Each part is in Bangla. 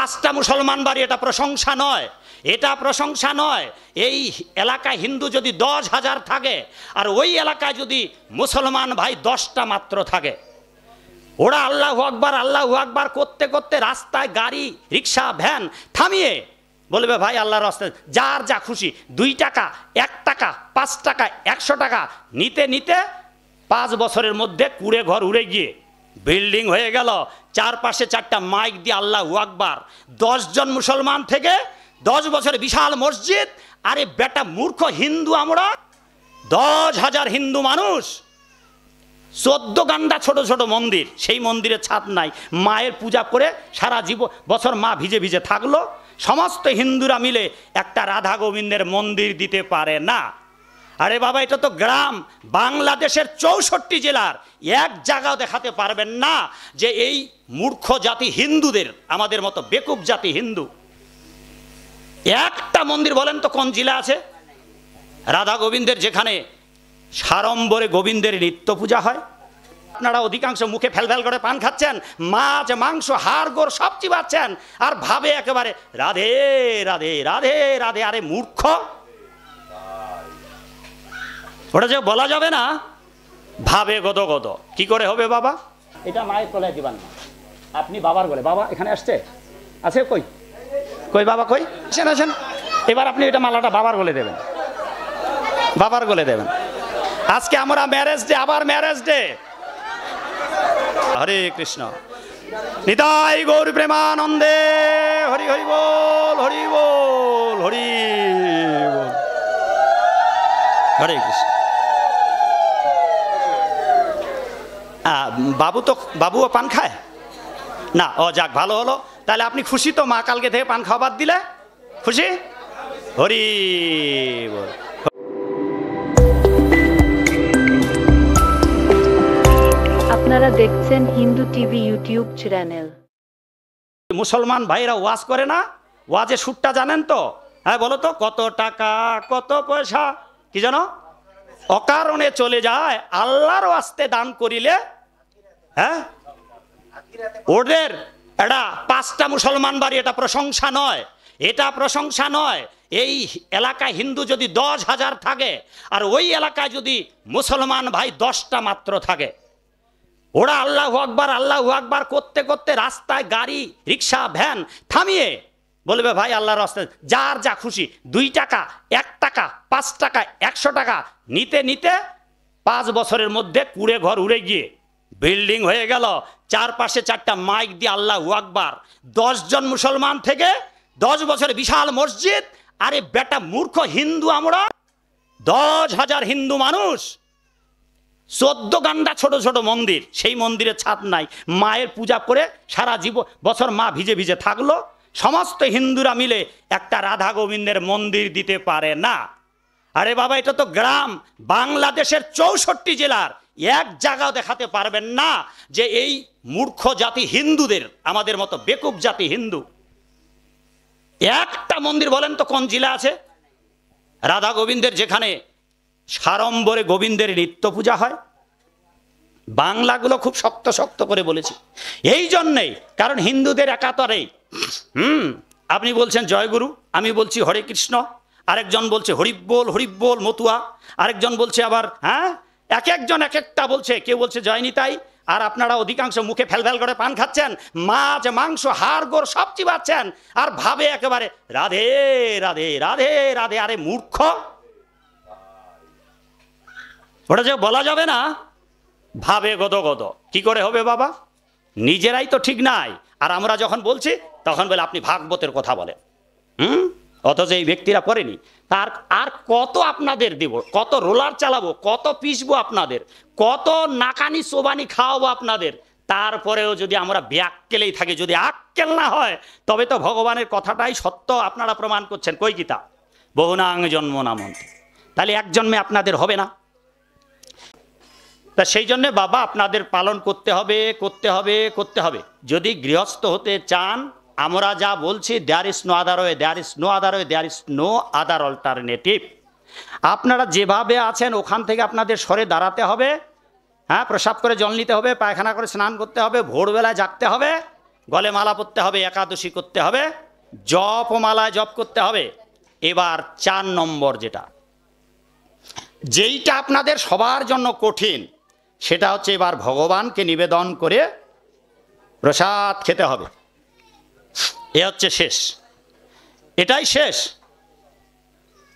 5টা মুসলমান বাড়ি, এটা প্রশংসা নয়, এটা প্রশংসা নয়। এই এলাকায় হিন্দু যদি 10,000 থাকে আর ওই এলাকায় যদি মুসলমান ভাই 10টা মাত্র থাকে, ওরা আল্লাহু আকবার করতে করতে রাস্তায় গাড়ি রিক্সা ভ্যান থামিয়ে বলবে ভাই আল্লাহর রাস্তায় যার যা খুশি 2 টাকা 1 টাকা 5 টাকা 100 টাকা নিতে নিতে 5 বছরের মধ্যে কুড়ে ঘর উড়ে গিয়ে বিল্ডিং হয়ে গেল, চারপাশে 4টা মাইক দিয়ে আল্লাহু আকবার, 10 জন মুসলমান থেকে 10 বছরে বিশাল মসজিদ। আরে বেটা মূর্খ হিন্দু আমরা, 10,000 হিন্দু মানুষ, 14 গান্ডা ছোট ছোট মন্দির, সেই মন্দিরে ছাদ নাই, মায়ের পূজা করে সারা বছর মা ভিজে ভিজে থাকলো। সমস্ত হিন্দুরা মিলে একটা রাধা গোবিন্দের মন্দির দিতে পারে না। আরে বাবা এটা তো গ্রাম, বাংলাদেশের 64 জেলার এক জায়গাও দেখাতে পারবেন না যে এই মূর্খ জাতি হিন্দুদের, আমাদের মতো বেকুব জাতি হিন্দু, একটা মন্দির বলেন তো কোন জেলা আছে রাধা গোবিন্দের, যেখানে সাড়ম্বরে গোবিন্দের নিত্য পূজা হয়? আপনারা অধিকাংশ মুখে ফেলফেল করে পান খাচ্ছেন, মাছ মাংস হাড় গোড় সব চিবাচ্ছেন আর ভাবে একেবারে রাধে রাধে রাধে রাধে। আরে মূর্খ, ওটা যে বলা যাবে না, ভাবে গদ গদ। কি করে হবে বাবা? এটা মায়ের তলায় দিবেন না, আপনি বাবার বলে। বাবা এখানে আসছে, আছে কই কই বাবা কই, আসেন আসেন। এবার আপনি এটা মালাটা বাবার গলে দেবেন, বাবার গলে দেবেন। আজকে আমরা ম্যারেজ ডে, আবার ম্যারেজ ডে। হরে কৃষ্ণ, নিতাই গৌর প্রেমানন্দে, হরি হরি বল, হরি বল, হরি বল, হরে কৃষ্ণ। বাবুও পান খায় না? ও যাক, ভালো হলো। তাহলে আপনি খুশি তো? মা কালকে থেকে পান খাওয়া বাদ দিলে খুশি? হরি বল। আপনারা দেখছেন হিন্দু টিভি ইউটিউব চ্যানেল। মুসলমান ভাইরা ওয়াজ করে না? ওয়াজের সুরটা জানেন তো? হ্যাঁ বলো তো, কত টাকা কত পয়সা কি জানো অকারণে চলে যায়, আল্লাহর ওয়াস্তে দান করিলে হ্যাঁ ওদের এটা 5টা মুসলমান বাড়ি, এটা প্রশংসা নয়, এটা প্রশংসা নয়। এই এলাকায় হিন্দু যদি 10,000 থাকে আর ওই এলাকায় যদি মুসলমান ভাই 10টা মাত্র থাকে, ওরা আল্লাহু আকবার করতে করতে রাস্তায় গাড়ি রিক্সা ভ্যান থামিয়ে বলবে ভাই আল্লাহর রাস্তায় যার যা খুশি 2 টাকা 1 টাকা 5 টাকা 100 টাকা নিতে নিতে 5 বছরের মধ্যে কুড়ে ঘর উড়ে গিয়ে বিল্ডিং হয়ে গেল, চারপাশে 4টা মাইক দিয়ে আল্লাহু আকবার, 10 জন মুসলমান থেকে 10 বছরে বিশাল মসজিদ। আরে বেটা মূর্খ হিন্দু আমরা, 10,000 হিন্দু মানুষ, 14 গান্ডা ছোট ছোট মন্দির, সেই মন্দিরে ছাদ নাই, মায়ের পূজা করে সারা বছর মা ভিজে ভিজে থাকলো। সমস্ত হিন্দুরা মিলে একটা রাধা গোবিন্দের মন্দির দিতে পারে না। আরে বাবা এটা তো গ্রাম, বাংলাদেশের 64 জেলার এক জায়গাও দেখাতে পারবেন না যে এই মূর্খ জাতি হিন্দুদের, আমাদের মতো বেকুব জাতি হিন্দু, একটা মন্দির বলেন তো কোন জেলা আছে রাধা গোবিন্দের, যেখানে সাড়ম্বরে গোবিন্দের নিত্য পূজা হয়? বাংলাগুলো খুব শক্ত শক্ত করে বলেছি এই জন্যেই, কারণ হিন্দুদের একাতরেই আপনি বলছেন জয়গুরু, আমি বলছি হরে কৃষ্ণ, আরেকজন বলছে হরিবোল মতুয়া, আরেকজন বলছে আবার হ্যাঁ এক একজন এক একটা বলছে, কেউ বলছে জয় নিতাই। আর আপনারা অধিকাংশ মুখে ফেলফেল করে পান খাচ্ছেন, মাছ মাংস হাড় গোড় সব চিবাচ্ছেন আর ভাবে একেবারে রাধে রাধে রাধে রাধে। আরে মূর্খ, ওটা যে বলা যাবে না, ভাবে গদ গদ। কি করে হবে বাবা? নিজেরাই তো ঠিক নাই, আর আমরা যখন বলছি তখন বলে আপনি ভাগবতের কথা বলেন। অথচ এই ব্যক্তিরা পড়েনি। তার আর কত আপনাদের দেব, কত রোলার চালাবো, কত পিসবো আপনাদের, কত নাকানি সোবানি খাওয়াবো আপনাদের, তারপরেও যদি আমরা ব্যাক্কেলেই থাকি, যদি আক্কেল না হয়, তবে তো ভগবানের কথাটাই সত্য আপনারা প্রমাণ করছেন। কই গীতা বহুনাং জন্ম নামন্তে, তাহলে এক জন্মে আপনাদের হবে না। তা সেই জন্যে বাবা আপনাদের পালন করতে হবে করতে হবে করতে হবে। যদি গৃহস্থ হতে চান, আমরা যা বলছি there is no other way, there is no other way, there is no other alternative. আপনারা যেভাবে আছেন ওখান থেকে আপনাদের সরে দাঁড়াতে হবে। হ্যাঁ, প্রসাব করে জল নিতে হবে, পায়খানা করে স্নান করতে হবে, ভোরবেলায় জাগতে হবে, গলে মালা পরতে হবে, একাদশী করতে হবে, জপমালায় জপ করতে হবে। এবার 4 নম্বর যেইটা আপনাদের সবার জন্য কঠিন, সেটা হচ্ছে এবার ভগবানকে নিবেদন করে প্রসাদ খেতে হবে। এ হচ্ছে শেষ, এটাই শেষ।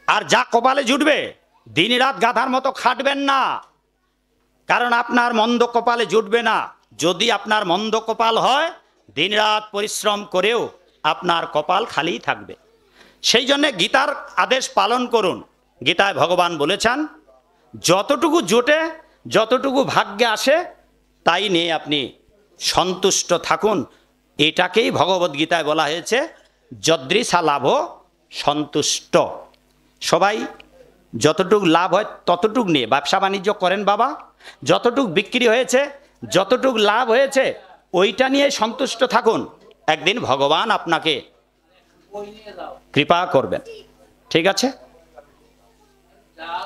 আর যা কপালে জুটবে, দিন রাত গাধার মতো খাটবেন না, কারণ আপনার মন্দ কপালে জুটবে না। যদি আপনার মন্দ কপাল হয়, দিন রাত পরিশ্রম করেও আপনার কপাল খালি থাকবে। সেই জন্যে গীতার আদেশ পালন করুন। গীতায় ভগবান বলেছেন, যতটুকু জোটে, যতটুকু ভাগ্যে আসে, তাই নিয়ে আপনি সন্তুষ্ট থাকুন। এটাকেই ভগবদ্গীতায় বলা হয়েছে যদৃশা লাভ সন্তুষ্ট। সবাই যতটুক লাভ হয় ততটুক নিয়ে ব্যবসা বাণিজ্য করেন বাবা। যতটুক বিক্রি হয়েছে, যতটুক লাভ হয়েছে, ওইটা নিয়ে সন্তুষ্ট থাকুন। একদিন ভগবান আপনাকে কৃপা করবেন। ঠিক আছে?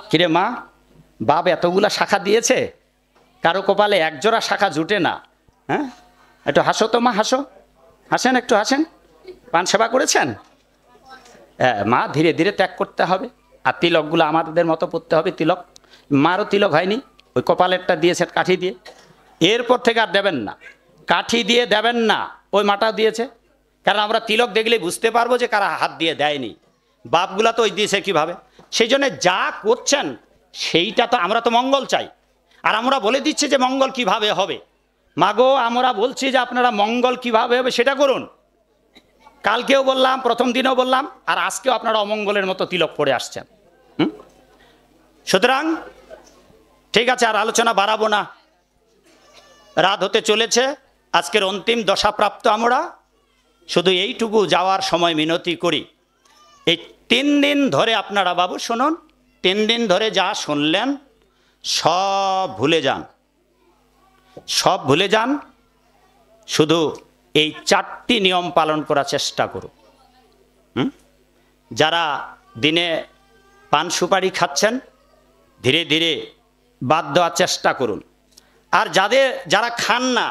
কিরে মা, বাপ এতগুলা শাখা দিয়েছে, কারো কপালে একজোড়া শাখা জুটে না। হ্যাঁ, একটু হাসো তো মা, হাসো, হাসেন, একটু হাসেন। পান সেবা করেছেন? হ্যাঁ মা, ধীরে ধীরে ত্যাগ করতে হবে। আর তিলকগুলো আমাদের মতো পড়তে হবে। তিলক, মারও তিলক হয়নি, ওই কপালেরটা দিয়েছে কাঠি দিয়ে। এরপর থেকে আর দেবেন না, কাঠি দিয়ে দেবেন না, ওই মাটা দিয়েছে। কারণ আমরা তিলক দেখলে বুঝতে পারবো যে কারা হাত দিয়ে দেয়নি। বাপগুলা তো ওই দিয়েছে কিভাবে। সেই জন্য যা করছেন সেইটা তো, আমরা তো মঙ্গল চাই, আর আমরা বলে দিচ্ছি যে মঙ্গল কিভাবে হবে। মাগো, আমরা বলছি যে আপনারা মঙ্গল কিভাবে হবে সেটা করুন। কালকেও বললাম, প্রথম দিনও বললাম, আর আজকেও আপনারা অমঙ্গলের মতো তিলক পড়ে আসছেন। সুতরাং ঠিক আছে, আর আলোচনা বাড়াবো না, রাত হতে চলেছে। আজকের অন্তিম দশাপ্রাপ্ত আমরা। শুধু এইটুকু যাওয়ার সময় মিনতি করি, এই 3 দিন ধরে আপনারা বাবু শুনুন, 3 দিন ধরে যা শুনলেন সব ভুলে যান, সব ভুলে যান। শুধু এই 4টি নিয়ম পালন করার চেষ্টা করুন। যারা দিনে পান সুপারি খাচ্ছেন, ধীরে ধীরে বাদ দেওয়ার চেষ্টা করুন। আর যারা খান না,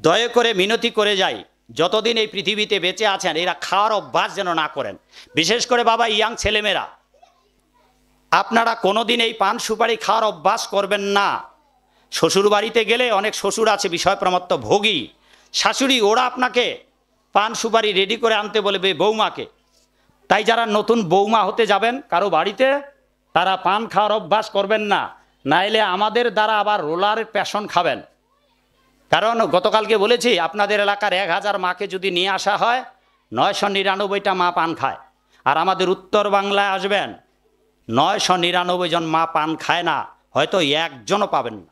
দয়া করে মিনতি করে যাই, যতদিন এই পৃথিবীতে বেঁচে আছেন এরা খাওয়ার অভ্যাস যেন না করেন। বিশেষ করে বাবা ইয়াং ছেলেমেয়েরা, আপনারা কোনোদিন এই পান সুপারি খাওয়ার অভ্যাস করবেন না। শ্বশুর বাড়িতে গেলে অনেক শ্বশুর আছে বিষয় প্রমত্ত ভোগী, শাশুড়ি, ওরা আপনাকে পান সুপারি রেডি করে আনতে বলবে বৌমাকে। তাই যারা নতুন বৌমা হতে যাবেন কারো বাড়িতে, তারা পান খাওয়ার অভ্যাস করবেন না, নাইলে আমাদের দ্বারা আবার রোলারের প্যাশন খাবেন। কারণ গতকালকে বলেছি, আপনাদের এলাকার 1000 মাকে যদি নিয়ে আসা হয়, 999টা মা পান খায়। আর আমাদের উত্তর বাংলায় আসবেন, 999 জন মা পান খায় না, হয়তো একজনও পাবেন না।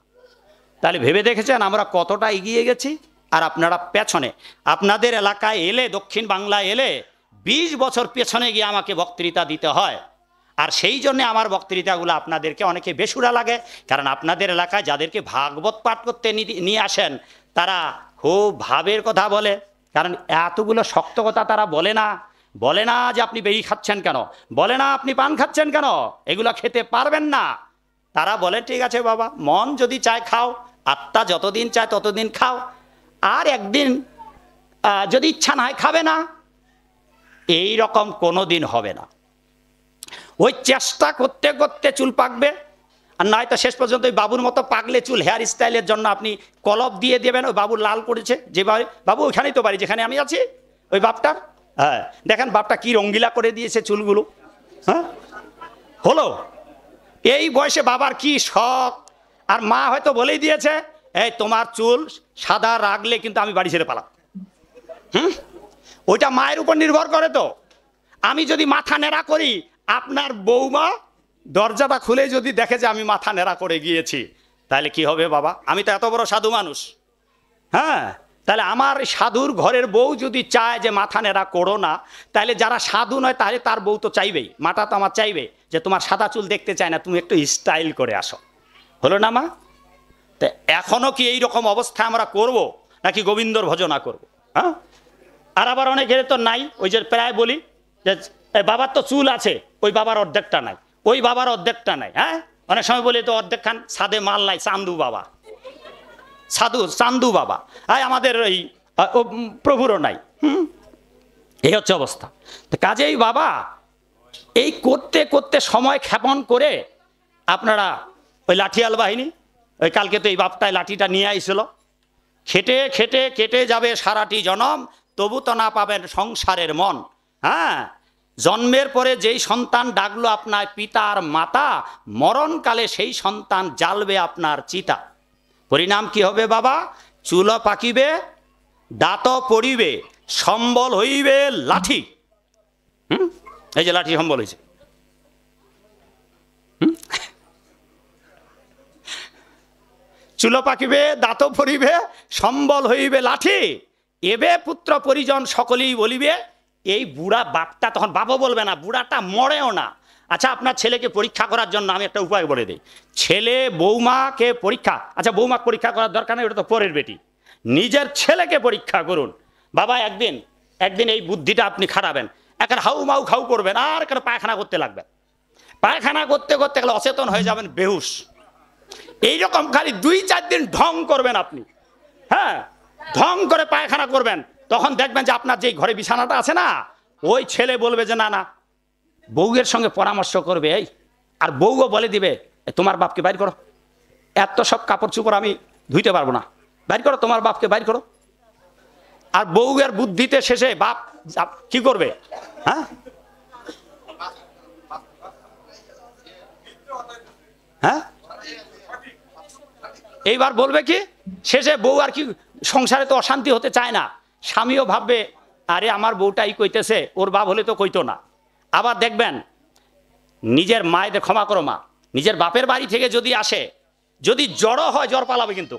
তাহলে ভেবে দেখেছেন আমরা কতটা এগিয়ে গেছি, আর আপনারা পেছনে। আপনাদের এলাকায় এলে, দক্ষিণ বাংলায় এলে 20 বছর পেছনে গিয়ে আমাকে বক্তৃতা দিতে হয়। আর সেই জন্যে আমার বক্তৃতাগুলো আপনাদেরকে অনেকে বেসুরা লাগে, কারণ আপনাদের এলাকায় যাদেরকে ভাগবত পাঠ করতে নিয়ে আসেন, তারা খুব ভাবের কথা বলে। কারণ এতগুলো শক্ত কথা তারা বলে না। বলে না যে আপনি বেরি খাচ্ছেন কেন, বলে না আপনি পান খাচ্ছেন কেন, এগুলো খেতে পারবেন না। তারা বলে ঠিক আছে বাবা, মন যদি চায় খাও, আত্মা যতদিন চায় ততদিন খাও, আর একদিন যদি ইচ্ছা না হয় খাবে না। এই রকম কোনো দিন হবে না। ওই চেষ্টা করতে করতে চুল পাকবে, আর নয়তো শেষ পর্যন্ত ওই বাবুর মতো পাকলে চুল হেয়ার স্টাইলের জন্য আপনি কলপ দিয়ে দেবেন। ওই বাবু লাল করেছে যেভাবে, বাবু ওইখানেই তো বাড়ি যেখানে আমি আছি, ওই বাপটার। হ্যাঁ, দেখেন বাপটা কি রঙ্গিলা করে দিয়েছে চুলগুলো। হ্যাঁ, হলো এই বয়সে বাবার কি শখ। আর মা হয়তো বলেই দিয়েছে, এই তোমার চুল সাদা রাখলে কিন্তু আমি বাড়ি ছেড়ে পালাম। ওইটা মায়ের উপর নির্ভর করে। তো আমি যদি মাথা নেড়া করি, আপনার বৌমা দরজাটা খুলে যদি দেখে যে আমি মাথা নেড়া করে গিয়েছি, তাহলে কি হবে বাবা? আমি তো এত বড় সাধু মানুষ। হ্যাঁ, তাহলে আমার সাধুর ঘরের বউ যদি চায় যে মাথা নেড়া করো না, তাহলে যারা সাধু নয় তাহলে তার বউ তো চাইবেই, মাটা তো আমার চাইবে যে তোমার সাদা চুল দেখতে চায় না, তুমি একটু স্টাইল করে আসো। হলো না মা? তো এখনো কি এই রকম অবস্থা আমরা করব, নাকি গোবিন্দর ভজনা করব? হ্যাঁ, আর আবার অনেকের তো নাই। ওই যে প্রায় বলি যে বাবার তো চুল আছে, ওই বাবার অর্ধেকটা নাই, ওই বাবার অর্ধেকটা নাই। হ্যাঁ, অনেক সময় বলি তো অর্ধেক খান সাদে মাল নাই, চান্দু বাবা, সাধু চান্দু বাবা। আমাদের ওই প্রভুরও নাই। এই হচ্ছে অবস্থা। তো কাজেই বাবা এই করতে করতে সময় ক্ষেপণ করে আপনারা ওই লাঠিয়াল বাহিনী, ওই কালকে তো এই বাপটায় লাঠিটা নিয়ে আইছিল, খেটে খেটে কেটে যাবে সারাটি জনম, তবু তো না পাবেন সংসারের মন। হ্যাঁ, জন্মের পরে যেই সন্তান ডাকলো আপনার পিতা আর মাতা, মরণকালে সেই সন্তান জ্বালবে আপনার চিতা। পরিণাম কি হবে বাবা? চুল পাকিবে, দাঁত পড়িবে, সম্বল হইবে লাঠি। এই যে লাঠি সম্বল হয়েছে। চুল পাকিবে, দাঁত পড়িবে, সম্বল হইবে লাঠি, এবে পুত্র পরিজন সকলেই বলিবে। এই বুড়া বাপটা তখন বাবা বলবে না, বুড়াটা মরেও না। আচ্ছা, আপনার ছেলেকে পরীক্ষা করার জন্য আমি একটা উপায় বলে দিই। ছেলে বৌমাকে পরীক্ষা, আচ্ছা বৌমাকে পরীক্ষা করার দরকার নেই, ওটা তো পরের বেটি। নিজের ছেলেকে পরীক্ষা করুন বাবা। একদিন এই বুদ্ধিটা আপনি খাটাবেন, একটা হাউ মাউ খাউ করবেন, আর একটা পায়খানা করতে লাগবেন। পায়খানা করতে করতে গেলে অচেতন হয়ে যাবেন, বেহুশ। এইরকম খালি 2-4 দিন ঢং করবেন আপনি। হ্যাঁ, ঢং করে পায়খানা করবেন, তখন দেখবেন যে আপনার যেই ঘরে বিছানাটা আছে না, ওই ছেলে বলবে যে না না, বউয়ের সঙ্গে পরামর্শ করবে। এই আর বউও বলে দিবে, তোমার বাপকে বাইর করো, এত সব কাপড় চোপড় আমি ধুইতে পারবো না, বাইর করো তোমার বাপকে, বাইর করো। আর বউয়ের বুদ্ধিতে শেষে বাপ কি করবে? হ্যাঁ হ্যাঁ, এইবার বলবে কি, শেষে বউ আর কি, সংসারে তো অশান্তি হতে চায় না, স্বামীও ভাববে আরে আমার বউটাই কইতেছে, ওর বাপ হলে তো কইতো না। আবার দেখবেন নিজের মায়েদের, ক্ষমা করো মা, নিজের বাপের বাড়ি থেকে যদি আসে, যদি জ্বরও হয় জ্বর পালাবে কিন্তু।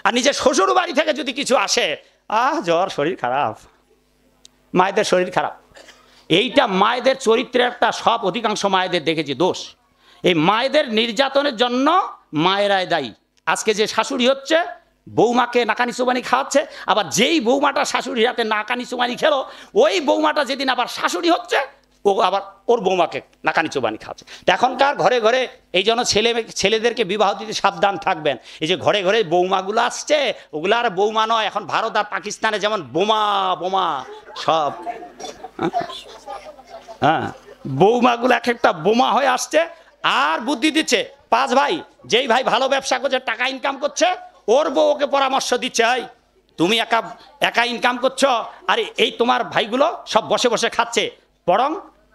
আর নিজের শ্বশুর বাড়ি থেকে যদি কিছু আসে, জ্বর, শরীর খারাপ, মায়েদের শরীর খারাপ। এইটা মায়েদের চরিত্রের একটা, সব অধিকাংশ মায়েদের দেখেছি দোষ। এই মায়েদের নির্যাতনের জন্য মায়েরাই দায়ী। আজকে যে শাশুড়ি হচ্ছে, বৌমাকে নাকানি চুবানি খাওয়াচ্ছে, আবার যেই বৌমাটা শাশুড়ির হাতে নাকানি চুবানি খেলো, ওই বৌমাটা যেদিন আবার শাশুড়ি হচ্ছে, ও আবার ওর বৌমাকে নাকানি চুবানি খাচ্ছে। এখনকার ঘরে ঘরে এই জন্য ছেলেদেরকে বিবাহ দিতে সাবধান থাকবেন। এই যে ঘরে ঘরে বৌমাগুলো আসছে, ওগুলো আর বৌমা নয়, এখন ভারত আর পাকিস্তানে যেমন বোমা বোমা সব। হ্যাঁ, বৌমাগুলো এক একটা বোমা হয়ে আসছে, আর বুদ্ধি দিচ্ছে। 5 ভাই, যেই ভাই ভালো ব্যবসা করছে, টাকা ইনকাম করছে, ওর বউ ওকে পরামর্শ দিচ্ছে, তুমি একা ইনকাম করছো, আরে এই তোমার ভাইগুলো সব বসে বসে খাচ্ছে, বরং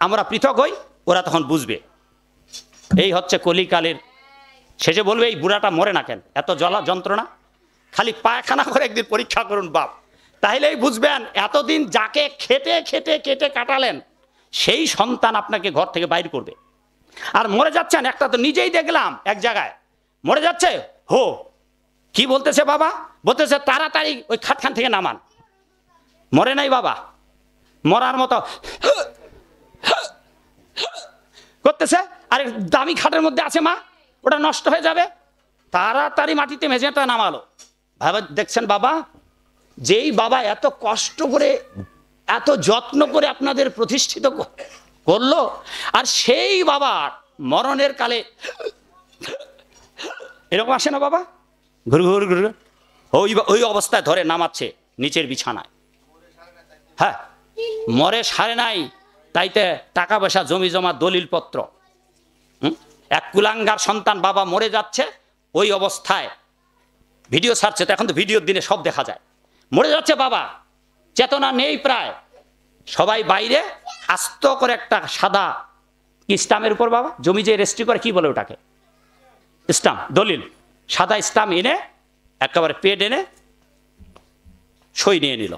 আমরা পৃথক হই, ওরা তখন বুঝবে। এই হচ্ছে কলিকালের। শেষে বলবে এই বুড়াটা মরে না কেন, এত জ্বালা যন্ত্রণা, খালি পায়খানা করে একদিন পরীক্ষা করুন বাপ, তাহলেই বুঝবেন এতদিন যাকে খেটে খেটে কেটে কাটালেন, সেই সন্তান আপনাকে ঘর থেকে বাইর করবে। আর মরে যাচ্ছেন, একটা তো নিজেই দেখলাম এক জায়গায় মরে যাচ্ছে, কি বলতেছে বাবা? বলতেছে তাড়াতাড়ি ওই খাটখান থেকে নামান। মরে নাই বাবা, মরার মতো করতেছে, আরে দামি খাটের মধ্যে আছে মা, ওটা নষ্ট হয়ে যাবে, তাড়াতাড়ি মাটিতে মেঝেটা নামালো। ভাবে দেখছেন বাবা, যেই বাবা এত কষ্ট করে, এত যত্ন করে আপনাদের প্রতিষ্ঠিত করলো, আর সেই বাবার মরণের কালে এরকম আসে না বাবা, ঘুর ঘুর ঘুর, ওই অবস্থায় ধরে নামাচ্ছে নিচের বিছানায়। হ্যাঁ, মরে সারে নাই, তাইতে টাকা পয়সা, জমি জমা, দলিলপত্র। এক কুলাঙ্গার সন্তান বাবা মরে যাচ্ছে, ওই অবস্থায় ভিডিও ছাড়ছে, তো এখন তো ভিডিওর দিনে সব দেখা যায়, মরে যাচ্ছে বাবা, চেতনা নেই প্রায়, সবাই বাইরে আস্ত করে একটা সাদা স্টাম্পের উপর, বাবা জমি যে রেজিস্ট্রি করে, কি বলে ওটাকে, স্টাম্প, দলিল, সাদা স্টাম্প এনে একেবারে পেড এনে সই নিয়ে নিল।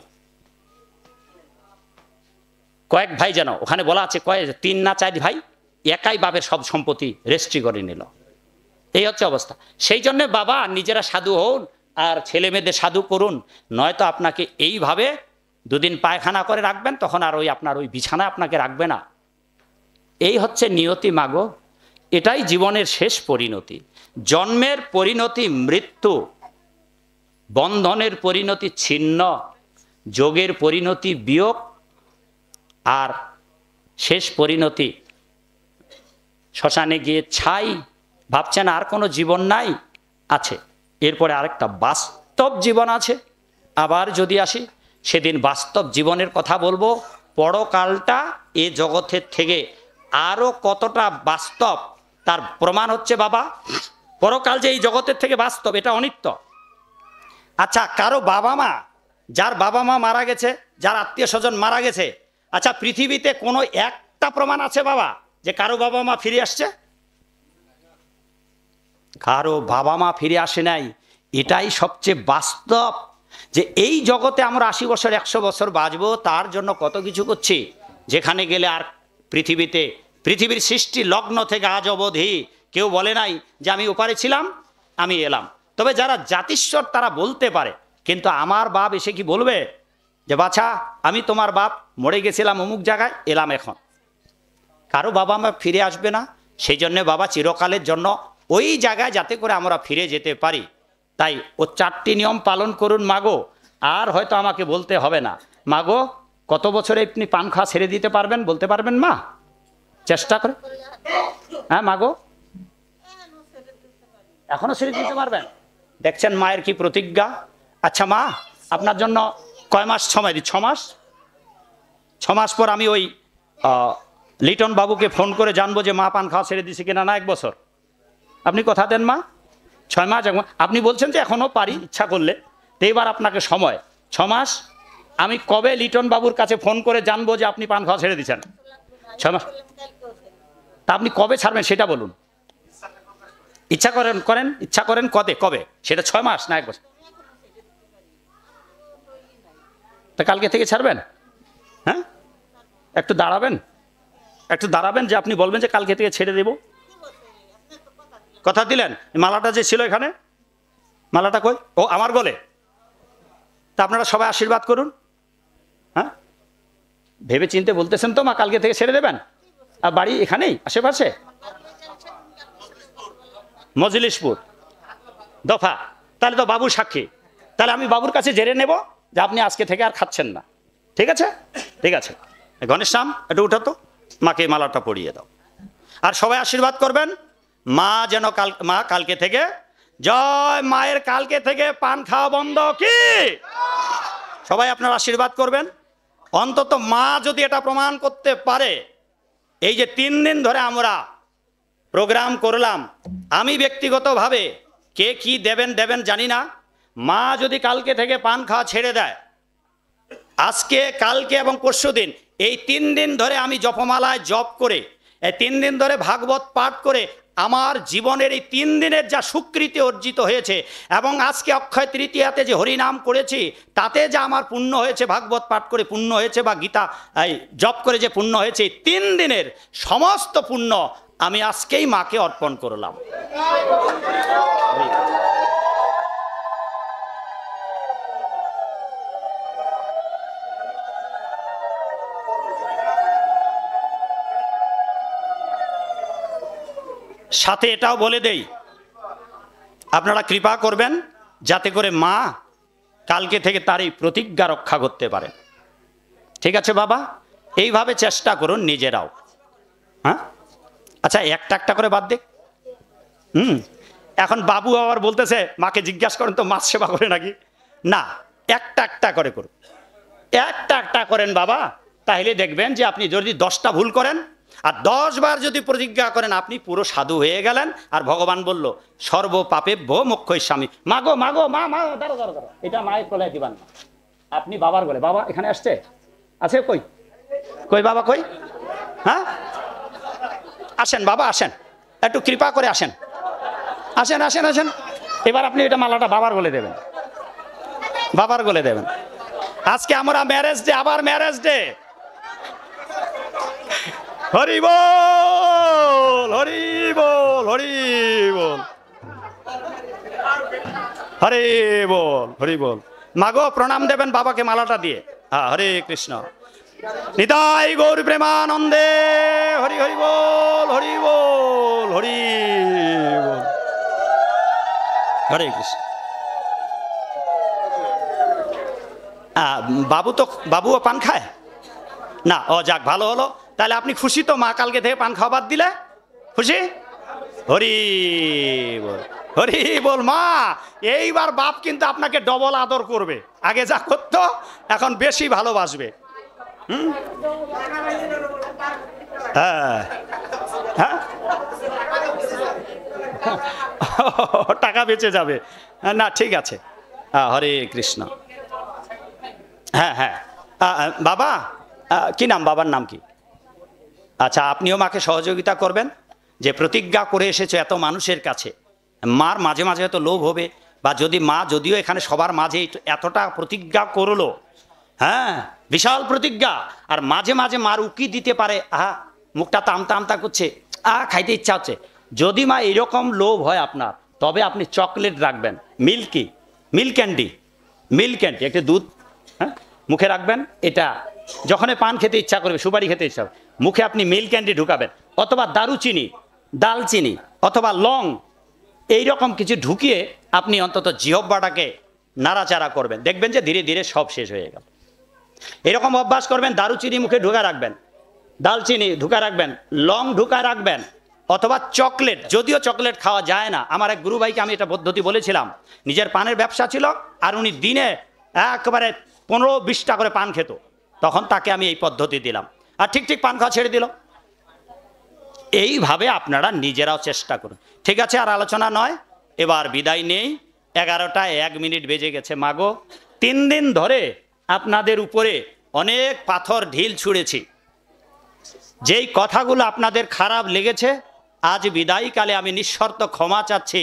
কয়েক ভাই যেন ওখানে বলা আছে, 3 না 4 ভাই একাই বাপের সব সম্পত্তি রেজিস্ট্রি করে নিল। এই হচ্ছে অবস্থা। সেই জন্য বাবা নিজেরা সাধু হন, আর ছেলে মেয়েদের সাধু করুন, নয়তো আপনাকে এইভাবে 2 দিন পায়খানা করে রাখবেন, তখন আর আপনার ওই বিছানা আপনাকে রাখবে না। এই হচ্ছে নিয়তি মাগো, এটাই জীবনের শেষ পরিণতি। জন্মের পরিণতি মৃত্যু, বন্ধনের পরিণতি ছিন্ন, যোগের পরিণতি বিয়োগ, আর শেষ পরিণতি শ্মশানে গিয়ে ছাই। ভাবছেন আর কোনো জীবন নাই? আছে, এরপরে আরেকটা বাস্তব জীবন আছে, আবার যদি আসি সেদিন বাস্তব জীবনের কথা বলবো, পরকালটা এ জগতের থেকে আরো কতটা বাস্তব তার প্রমাণ হচ্ছে বাবা। পরকাল যে এই জগতের থেকে বাস্তব, এটা অনিত্য। আচ্ছা, কারো বাবা মা, যার বাবা মা মারা গেছে, যার আত্মীয় স্বজন মারা গেছে, আচ্ছা পৃথিবীতে কোনো একটা প্রমাণ আছে বাবা যে কারো বাবা মা ফিরে আসছে? কারো বাবা মা ফিরে আসে নাই। এটাই সবচেয়ে বাস্তব, যে এই জগতে আমরা 80 বছর 100 বছর বাঁচবো, তার জন্য কত কিছু করছি, যেখানে গেলে আর পৃথিবীর সৃষ্টি লগ্ন থেকে আজ অবধি কেউ বলে নাই যে আমি ওপারে ছিলাম, আমি এলাম। তবে যারা জাতিস্বর তারা বলতে পারে, কিন্তু আমার বাপ এসে কি বলবে যে বাছা আমি তোমার বাপ, মরে গেছিলাম অমুক জায়গায়, এলাম এখন? কারো বাবা মা ফিরে আসবে না। সেই জন্য বাবা চিরকালের জন্য ওই জায়গায় যাতে করে আমরা ফিরে যেতে পারি, তাই ও 4টি নিয়ম পালন করুন মাগো। আর হয়তো আমাকে বলতে হবে না, মাগো কত বছরে আপনি পান খাওয়া ছেড়ে দিতে পারবেন, বলতে পারবেন মা? চেষ্টা করে। হ্যাঁ মাগো, এখনো ছেড়ে দিতে পারবেন? দেখছেন মায়ের কি প্রতিজ্ঞা। আচ্ছা মা, আপনার জন্য কয় মাস সময় দিই? 6 মাস। 6 মাস পর আমি ওই লিটন বাবুকে ফোন করে জানবো যে মা পান খাওয়া ছেড়ে দিছে কিনা, না 1 বছর। আপনি কথা দেন মা, 6 মাস। আপনি বলছেন যে এখনো পারি ইচ্ছা করলে, তো এবার আপনাকে সময় 6 মাস। আমি কবে লিটন বাবুর কাছে ফোন করে জানবো যে আপনি পান খাওয়া ছেড়ে দিচ্ছেন? 6 মাস। তা আপনি কবে ছাড়বেন সেটা বলুন। ইচ্ছা করেন কবে সেটা 6 মাস না 1 বছর? তা কালকে থেকে ছাড়বেন? হ্যাঁ, একটু দাঁড়াবেন যে আপনি বলবেন যে কালকে থেকে ছেড়ে দেব। কথা দিলেন? মালাটা যে ছিল এখানে, মালাটা কই? ও আমার গলে। তা আপনারা সবাই আশীর্বাদ করুন। হ্যাঁ, ভেবে চিনতে বলতেছেন তো মা কালকে থেকে ছেড়ে দেবেন? আর বাড়ি এখানেই আশেপাশে, মজলিশপুর দফা। তাহলে তো বাবু সাক্ষী। তাহলে আমি বাবুর কাছে জেনে নেব যে আপনি আজকে থেকে আর খাচ্ছেন না। ঠিক আছে, ঠিক আছে। ঘনেশ্যাম একটু উঠো তো, মাকে মালাটা পরিয়ে দাও। আর সবাই আশীর্বাদ করবেন মা যেন কালকে থেকে, জয় মায়ের, কালকে থেকে পান খাওয়া বন্ধ। কি সবাই আপনার আশীর্বাদ করবেন। অন্তত মা যদি এটা প্রমাণ করতে পারে, এই যে 3 দিন ধরে আমরা প্রোগ্রাম করলাম, আমি ব্যক্তিগতভাবে, কে কি দেবেন জানি না, মা যদি কালকে থেকে পান খাওয়া ছেড়ে দেয়, আজকে কালকে এবং পরশুদিন এই 3 দিন ধরে আমি জপমালায় জপ করে, এই 3 দিন ধরে ভাগবত পাঠ করে আমার জীবনের এই 3 দিনের যা স্বীকৃতি অর্জিত হয়েছে, এবং আজকে অক্ষয় তৃতীয়াতে যে হরিনাম করেছি তাতে যা আমার পুণ্য হয়েছে, ভাগবত পাঠ করে পুণ্য হয়েছে, বা গীতা জপ করে যে পুণ্য হয়েছে, 3 দিনের সমস্ত পুণ্য আমি আজকেই মাকে অর্পণ করলাম। সাথে এটাও বলে দেই, আপনারা কৃপা করবেন যাতে করে মা কালকে থেকে তার এই প্রতিজ্ঞা রক্ষা করতে পারে। ঠিক আছে বাবা, এইভাবে চেষ্টা করুন নিজেরাও। হ্যাঁ, আচ্ছা একটা করে বাদ দেখ। এখন বাবু আবার বলতেছে মাকে জিজ্ঞাসা করেন তো মাছ সেবা করে নাকি? না, একটা করে করুন। একটা করেন বাবা, তাহলে দেখবেন যে আপনি যদি 10টা ভুল করেন আর 10 বার যদি প্রতিজ্ঞা করেন, আপনি পুরো সাধু হয়ে গেলেন। আর ভগবান বলল সর্ব পাপে ভো মোক্ষই স্বামী। মাগো মা দাঁড়ো, এটা মায়ের গলায় দিবান না, আপনি বাবার গলে। বাবা এখানে আসছে, আছে? কই বাবা কই? হ্যাঁ, আসেন বাবা, আসেন, একটু কৃপা করে আসেন। এবার আপনি এটা মালাটা বাবার গলে দেবেন, বাবার গলে দেবেন। আজকে আমরা ম্যারেজ ডে, আবার ম্যারেজ ডে। হরি বল, হরি বল, হরি বল, হরি বল, হরি বল। মাগো প্রণাম দেবেন বাবাকে মালাটা দিয়ে। হ্যাঁ, হরে কৃষ্ণ, নিতাই গৌর প্রেমানন্দে, হরি হরি বল, হরি বল, হরি বল, হরে কৃষ্ণ। বাবুও পান খায় না? ও যাক, ভালো হলো। তাহলে আপনি খুশি তো? মা কালকে থেকে পান খাওয়া বাদ দিলে খুশি? হরি বল। হরি বল মা, এইবার বাপ কিন্তু আপনাকে ডবল আদর করবে, আগে যা করতো এখন বেশি ভালোবাসবে। হ্যাঁ হ্যাঁ, টাকা বেঁচে যাবে না, ঠিক আছে। হরে কৃষ্ণ। হ্যাঁ হ্যাঁ, বাবা কি নাম, বাবার নাম কি? আচ্ছা, আপনিও মাকে সহযোগিতা করবেন, যে প্রতিজ্ঞা করে এসেছো এত মানুষের কাছে, মার মাঝে মাঝে হয়তো লোভ হবে, বা যদি মা যদিও এখানে সবার মাঝে এতটা প্রতিজ্ঞা করলো, হ্যাঁ বিশাল প্রতিজ্ঞা, আর মাঝে মাঝে মার উকি দিতে পারে, মুখটা তামতা আমতা করছে, খাইতে ইচ্ছা হচ্ছে, যদি মা এরকম লোভ হয় আপনার, তবে আপনি চকলেট রাখবেন, মিল্ক ক্যান্ডি, একটা দুধ, হ্যাঁ মুখে রাখবেন, এটা যখনই পান খেতে ইচ্ছা করবে, সুপারি খেতে ইচ্ছা হবে, মুখে আপনি মিল্ক ক্যান্ডি ঢুকাবেন, অথবা দারুচিনি, দালচিনি অথবা লং, এইরকম কিছু ঢুকিয়ে আপনি অন্তত জিহ্বাটাকে নাড়াচাড়া করবেন, দেখবেন যে ধীরে ধীরে সব শেষ হয়ে গেল। এরকম অভ্যাস করবেন, দারুচিনি মুখে ঢুকা রাখবেন, দালচিনি ঢুকা রাখবেন, লং ঢুকা রাখবেন, অথবা চকলেট, যদিও চকলেট খাওয়া যায় না, আমার এক গুরু ভাইকে আমি এটা পদ্ধতি বলেছিলাম, নিজের পানের ব্যবসা ছিল, আর উনি দিনে একেবারে 15-20টা করে পান খেত, তখন তাকে আমি এই পদ্ধতি দিলাম, আর ঠিক পান খাওয়া ছেড়ে দিল। এইভাবে আপনারা নিজেরাও চেষ্টা করুন। ঠিক আছে, আর আলোচনা নয়, এবার বিদায় নেই, 11টা 1 মিনিট বেজে গেছে। মাগো, 3 দিন ধরে আপনাদের উপরে অনেক পাথর ঢিল ছুঁড়েছি, যেই কথাগুলো আপনাদের খারাপ লেগেছে, আজ বিদায়কালে আমি নিঃশর্ত ক্ষমা চাচ্ছি।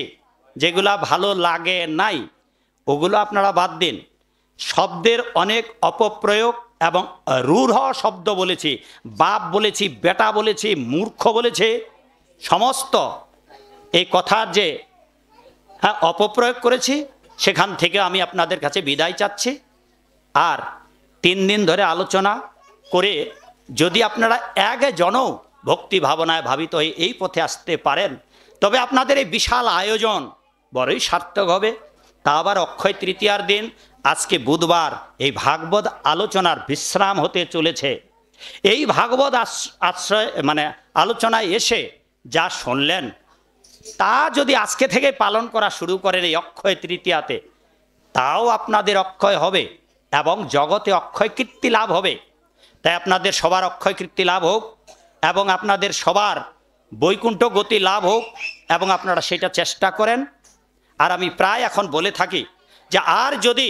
যেগুলা ভালো লাগে নাই ওগুলো আপনারা বাদ দিন। শব্দের অনেক অপপ্রয়োগ এবং রূঢ় শব্দ বলেছি, বাপ বলেছি, বেটা বলেছি, মূর্খ বলেছে, সমস্ত এই কথার যে অপপ্রয়োগ করেছি, সেখান থেকে আমি আপনাদের কাছে বিদায় চাচ্ছি। আর 3 দিন ধরে আলোচনা করে যদি আপনারা একজনও ভক্তি ভাবনায় ভাবিত হয়ে এই পথে আসতে পারেন, তবে আপনাদের এই বিশাল আয়োজন বড়ই সার্থক হবে। তা আবার অক্ষয় তৃতীয়ার দিন, আজকে বুধবার, এই ভাগবত আলোচনার বিশ্রাম হতে চলেছে। এই ভাগবত আশ্রয় মানে আলোচনায় এসে যা শুনলেন, তা যদি আজকে থেকে পালন করা শুরু করেন এই অক্ষয় তৃতীয়াতে, তাও আপনাদের অক্ষয় হবে এবং জগতে অক্ষয় কীর্তি লাভ হবে। তাই আপনাদের সবার অক্ষয় কীর্তি লাভ হোক এবং আপনাদের সবার বৈকুণ্ঠ গতি লাভ হোক, এবং আপনারা সেটা চেষ্টা করেন। আর আমি প্রায় এখন বলে থাকি যে আর যদি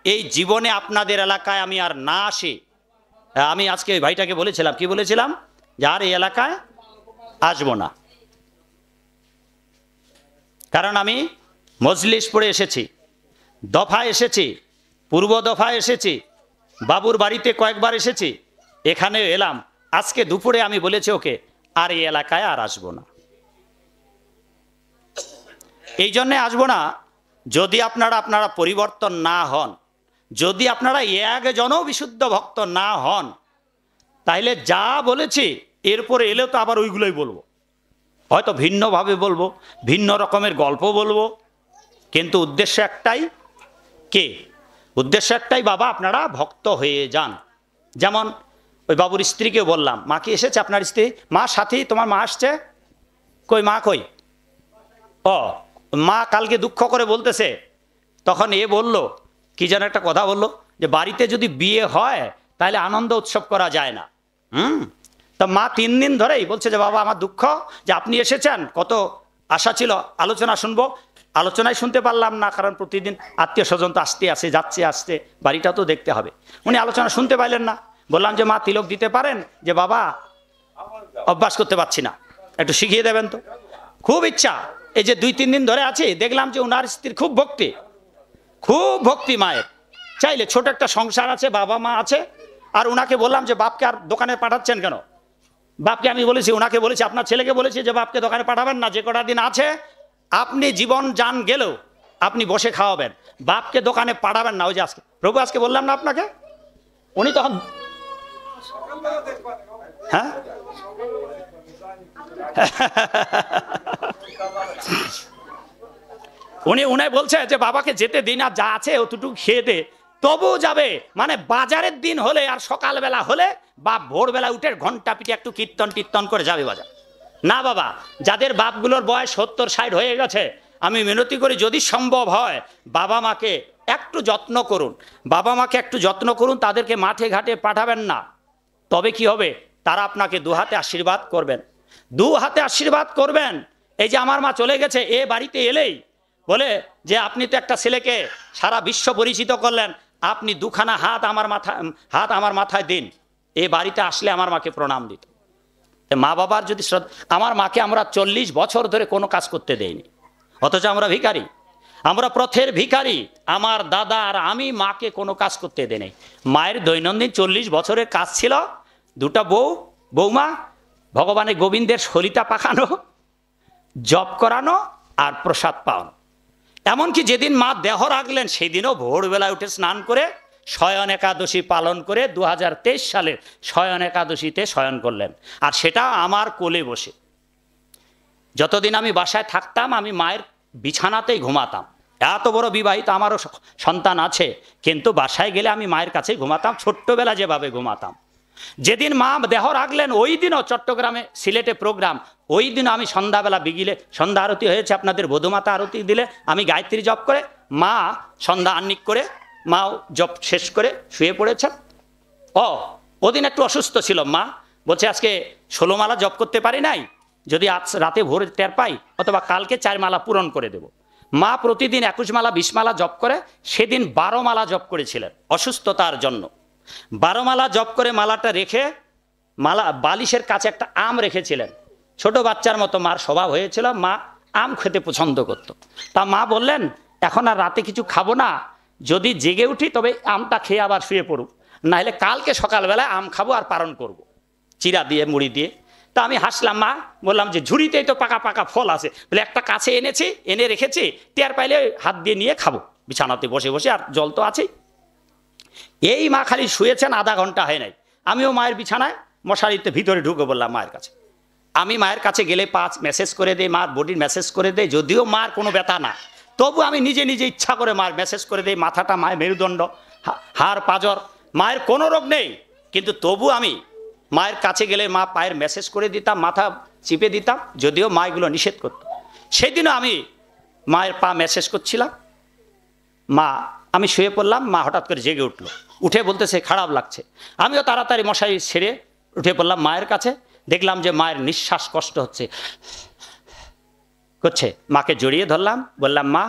এই জীবনে আপনাদের এলাকায় আমি আর না আসি, আমি আজকে ওই ভাইটাকে বলেছিলাম, কি বলেছিলাম, যে আর এই এলাকায় আসবো না, কারণ আমি মজলিস পড়ে এসেছি, দফায় এসেছি, পূর্ব দফায় এসেছি, বাবুর বাড়িতে কয়েকবার এসেছি, এখানেও এলাম। আজকে দুপুরে আমি বলেছি ওকে, আর এই এলাকায় আর আসবো না। এই জন্যে আসবো না, যদি আপনারা পরিবর্তন না হন, যদি আপনারা একজনও বিশুদ্ধ ভক্ত না হন, তাইলে যা বলেছি এরপরে এলেও তো আবার ওইগুলোই বলবো, হয়তো ভিন্নভাবে বলবো, ভিন্ন রকমের গল্প বলবো, কিন্তু উদ্দেশ্য একটাই, উদ্দেশ্য একটাই, বাবা আপনারা ভক্ত হয়ে যান। যেমন ওই বাবুর স্ত্রীকে বললাম, মা কি এসেছে আপনার স্ত্রী? মা সাথী, তোমার মা আসছে? কই মা কই? ও মা কালকে দুঃখ করে বলতেছে। তখন এ বলল, কি যেন একটা কথা বললো, যে বাড়িতে যদি বিয়ে হয় তাহলে আনন্দ উৎসব করা যায় না। তা মা 3 দিন ধরেই বলছে যে বাবা আমার দুঃখ যে আপনি এসেছেন, কত আশা ছিল আলোচনা শুনবো, আলোচনায় শুনতে পারলাম না, কারণ প্রতিদিন আত্মীয় স্বজন তো আসতে আসে, যাচ্ছে আসতে, বাড়িটা তো দেখতে হবে। উনি আলোচনা শুনতে পাইলেন না। বললাম যে মা তিলক দিতে পারেন? যে বাবা অভ্যাস করতে পারছি না, একটু শিখিয়ে দেবেন তো। খুব ইচ্ছা, এই যে 2-3 দিন ধরে আছে, দেখলাম যে ওনার স্ত্রীর খুব ভক্তি মায়ের, চাইলে ছোট একটা সংসার আছে, বাবা মা আছে। আর ওনাকে বললাম যে বাপকে আর দোকানে পাঠাচ্ছেন কেন? বাপকে আমি বলেছি, ওনাকে বলেছি, আপনার ছেলেকে বলেছি যে বাপকে দোকানে পাঠাবেন না, যে কটা দিন আছে আপনি জীবন যান গেলেও আপনি বসে খাওয়াবেন, বাপকে দোকানে পাঠাবেন না। ওই যে আজকে প্রভু আজকে বললাম না আপনাকে, উনি তখন হ্যাঁ উনি বলছে যে বাবাকে যেতে দিন, আর যা আছে অতটুকু খেয়ে দে, তবু যাবে। মানে বাজারের দিন হলে আর সকালবেলা হলে বা ভোরবেলা উঠে ঘন্টা পিঠে একটু কীর্তন টির্তন করে যাবে বাজার। না বাবা, যাদের বাপগুলোর বয়স 70-60 হয়ে গেছে, আমি মিনতি করি যদি সম্ভব হয় বাবা মাকে একটু যত্ন করুন, বাবা মাকে একটু যত্ন করুন, তাদেরকে মাঠে ঘাটে পাঠাবেন না। তবে কি হবে, তারা আপনাকে দু হাতে আশীর্বাদ করবেন, দু হাতে আশীর্বাদ করবেন। এই যে আমার মা চলে গেছে, এ বাড়িতে এলেই বলে যে আপনি তো একটা ছেলেকে সারা বিশ্ব পরিচিত করলেন, আপনি দুখানা হাত আমার মাথায় দিন। এ বাড়িতে আসলে আমার মাকে প্রণাম দিত। মা বাবার যদি আমার মাকে আমরা 40 বছর ধরে কোনো কাজ করতে দেইনি, অথচ আমরা ভিখারি, আমরা পথের ভিখারি। আমার দাদা আর আমি মাকে কোনো কাজ করতে দেই নাই। মায়ের দৈনন্দিন 40 বছরের কাজ ছিল দুটা বৌমা, ভগবানের গোবিন্দের সলিতা পাকানো, জপ করানো আর প্রসাদ পাওয়ানো। এমনকি যেদিন মা দেহ রাখলেন সেদিনও ভোরবেলায় উঠে স্নান করে শয়ন একাদশী পালন করে 2023 সালের শয়ন একাদশীতে শয়ন করলেন, আর সেটা আমার কোলে বসে। যতদিন আমি বাসায় থাকতাম আমি মায়ের বিছানাতেই ঘুমাতাম। এত বড় বিবাহিত, আমারও সন্তান আছে, কিন্তু বাসায় গেলে আমি মায়ের কাছেই ঘুমাতাম, ছোট্টবেলা যেভাবে ঘুমাতাম। যেদিন মা দেহ রাখলেন ওই দিনও চট্টগ্রামে সিলেটে প্রোগ্রাম, ওই দিন আমি সন্ধ্যাবেলা বিগিলে সন্ধ্যা আরতি হয়েছে, আপনাদের বধুমাতা আরতি দিলে আমি গায়ত্রী জপ করে, মা সন্ধ্যা আহ্নিক করে মাও জপ শেষ করে শুয়ে পড়েছেন। ওদিন একটু অসুস্থ ছিল মা, বলছে আজকে 16 মালা জপ করতে পারি নাই, যদি আজ রাতে ভোরে টের পাই অথবা কালকে 4 মালা পূরণ করে দেব। মা প্রতিদিন 21 মালা 20 মালা জপ করে, সেদিন 12 মালা জপ করেছিলেন অসুস্থতার জন্য। 12 মালা জপ করে মালাটা রেখে বালিশের কাছে একটা আম রেখেছিলেন। ছোট বাচ্চার মতো মার স্বভাব হয়েছিল, মা আম খেতে পছন্দ করত। তা মা বললেন এখন আর রাতে কিছু খাবো না, যদি জেগে উঠি তবে আমটা খেয়ে আবার শুয়ে পড়ুক, নাহলে কালকে সকালবেলায় আম খাবো আর পালন করব, চিরা দিয়ে মুড়ি দিয়ে। তা আমি হাসলাম, মা বললাম যে ঝুড়িতেই তো পাকা পাকা ফল আছে, বলে একটা কাছে এনে রেখেছি, টের পাইলে হাত দিয়ে নিয়ে খাবো বিছানাতে বসে বসে, আর জল তো আছেই। এই মা খালি শুয়েছেন, আধা ঘন্টা হয় নাই, আমিও মায়ের বিছানায় মশারিতে ভিতরে ঢুকে বললাম মায়ের কাছে। আমি মায়ের কাছে গেলে 5 মেসেজ করে দেই, মার বডির মেসেজ করে দেয়, যদিও মার কোনো ব্যথা না, তবু আমি নিজে ইচ্ছা করে মায়ের মেসেজ করে দেই। মাথাটা মায়ের মেরুদণ্ড, হাড় পাঁজর, মায়ের কোনো রোগ নেই, কিন্তু তবু আমি মায়ের কাছে গেলে মা পায়ের মেসেজ করে দিতাম, মাথা চিপে দিতাম, যদিও মা এগুলো নিষেধ করত। সেদিনও আমি মায়ের পা মেসেজ করছিলাম। আমি শুয়ে পড়লাম, মা হঠাৎ করে জেগে উঠলো, উঠে বলতেছে খারাপ লাগছে। আমিও তাড়াতাড়ি মশারি ছেড়ে উঠে পড়লাম মায়ের কাছে, দেখলাম যে মায়ের নিঃশ্বাস কষ্ট করছে। মাকে জড়িয়ে ধরলাম, বললাম মা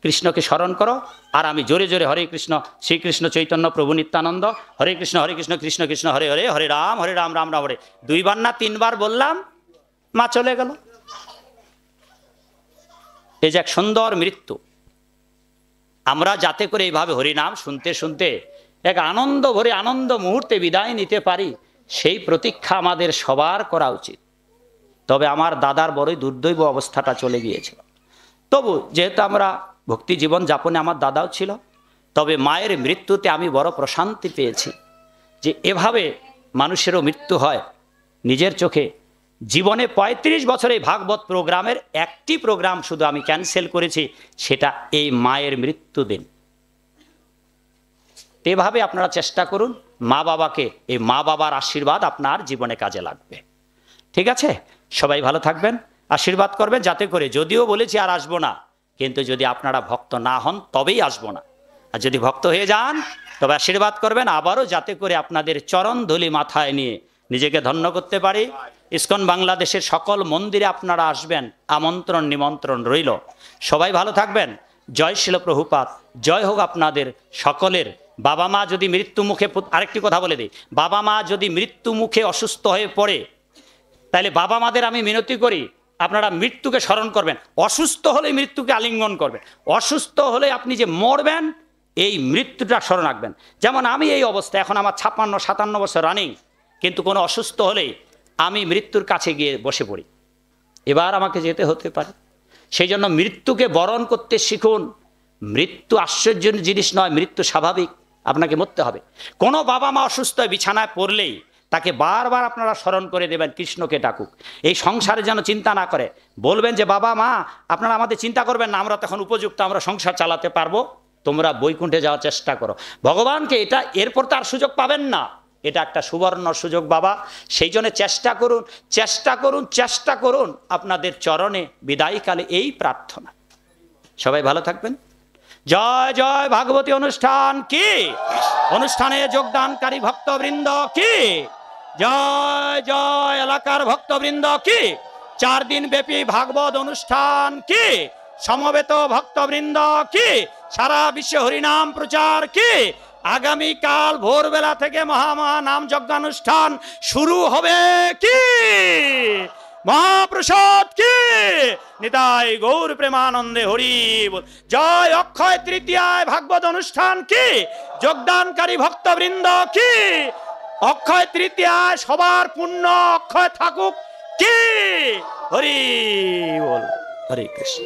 কৃষ্ণকে স্মরণ করো। আর আমি জোরে জোরে হরে কৃষ্ণ শ্রীকৃষ্ণ চৈতন্য প্রভু নিত্যানন্দ, হরে কৃষ্ণ কৃষ্ণ কৃষ্ণ হরে হরে, হরে রাম রাম রাম হরে, 2 বার না 3 বার বললাম, মা চলে গেল। এই যে এক সুন্দর মৃত্যু, আমরা যাতে করে এইভাবে হরিনাম শুনতে শুনতে এক আনন্দ ভরে আনন্দ মুহূর্তে বিদায় নিতে পারি, সেই প্রতীক্ষা আমাদের সবার করা উচিত। তবে আমার দাদার বড়ই দুর্দৈব অবস্থাটা চলে গিয়েছিল। তবু যেহেতু আমরা ভক্তি জীবন যাপনে আমার দাদাও ছিল, তবে মায়ের মৃত্যুতে আমি বড় প্রশান্তি পেয়েছি যে এভাবে মানুষেরও মৃত্যু হয় নিজের চোখে। জীবনে 35 বছরে ভাগবত প্রোগ্রামের একটি প্রোগ্রাম শুধু আমি ক্যান্সেল করেছি, সেটা এই মায়ের মৃত্যু দিন। এভাবে আপনারা চেষ্টা করুন, মা বাবাকে, এই মা বাবার আশীর্বাদ আপনার জীবনে কাজে লাগবে। ঠিক আছে, সবাই ভালো থাকবেন, আশীর্বাদ করবেন যাতে করে, যদিও বলেছি আর আসবো না, কিন্তু যদি আপনারা ভক্ত না হন তবেই আসবো না, আর যদি ভক্ত হয়ে যান তবে আশীর্বাদ করবেন আবারও, যাতে করে আপনাদের চরণ ধুলি মাথায় নিয়ে নিজেকে ধন্য করতে পারি। ইসকন বাংলাদেশের সকল মন্দিরে আপনারা আসবেন, আমন্ত্রণ নিমন্ত্রণ রইল। সবাই ভালো থাকবেন। জয় শিল প্রভুপাদ, জয় হোক আপনাদের সকলের। বাবা মা যদি মৃত্যু মুখে, আরেকটি কথা বলে দিই, বাবা মা যদি মৃত্যু মুখে অসুস্থ হয়ে পড়ে, তাহলে বাবা মাদের আমি মিনতি করি আপনারা মৃত্যুকে স্মরণ করবেন। অসুস্থ হলে মৃত্যুকে আলিঙ্গন করবেন, অসুস্থ হলে আপনি যে মরবেন এই মৃত্যুটা স্মরণ রাখবেন। যেমন আমি এই অবস্থা, এখন আমার 56-57 বছর রানিং, কিন্তু কোনো অসুস্থ হলেই আমি মৃত্যুর কাছে গিয়ে বসে পড়ি, এবার আমাকে যেতে হতে পারে। সেই জন্য মৃত্যুকে বরণ করতে শিখুন। মৃত্যু আশ্চর্যজনক জিনিস নয়, মৃত্যু স্বাভাবিক, আপনাকে মরতে হবে। কোনো বাবা মা অসুস্থ বিছানায় পড়লেই তাকে বারবার আপনারা স্মরণ করে দেবেন, কৃষ্ণকে ডাকুক। এই সংসারে যেন চিন্তা না করে, বলবেন যে বাবা মা আপনারা আমাদের চিন্তা করবেন না, আমরা তখন উপযুক্ত, আমরা সংসার চালাতে পারবো, তোমরা বৈকুণ্ঠে যাওয়ার চেষ্টা করো। ভগবানকে এটা এরপর তার সুযোগ পাবেন না, এটা একটা সুবর্ণ সুযোগ বাবা। সেই জন্য চেষ্টা করুন, চেষ্টা করুন, চেষ্টা করুন। আপনাদের চরণে বিদায়কালে এই প্রার্থনা। সবাই ভালো থাকবেন। জয় জয় ভাগবতী অনুষ্ঠান কি, অনুষ্ঠানে যোগদানকারী ভক্তবৃন্দ কি, জয় জয় এলাকার ভক্তবৃন্দ কি, 4 দিন ব্যাপী ভাগবত অনুষ্ঠান কি, সমবেত ভক্তবৃন্দ কি, সারা বিশ্বে হরিনাম প্রচার কি, আগামীকাল ভোরবেলা থেকে মহা নাম যজ্ঞানুষ্ঠান শুরু হবে কি, মহাপ্রসাদ কি, নিতাই গৌর প্রেমানন্দে হরি বল। জয় অক্ষয় তৃতীয়ায় ভাগবত অনুষ্ঠান কি, যোগদানকারী ভক্তবৃন্দ কি, অক্ষয় তৃতীয়ায় সবার পুণ্য অক্ষয় থাকুক কি, হরি বল। হরে কৃষ্ণ।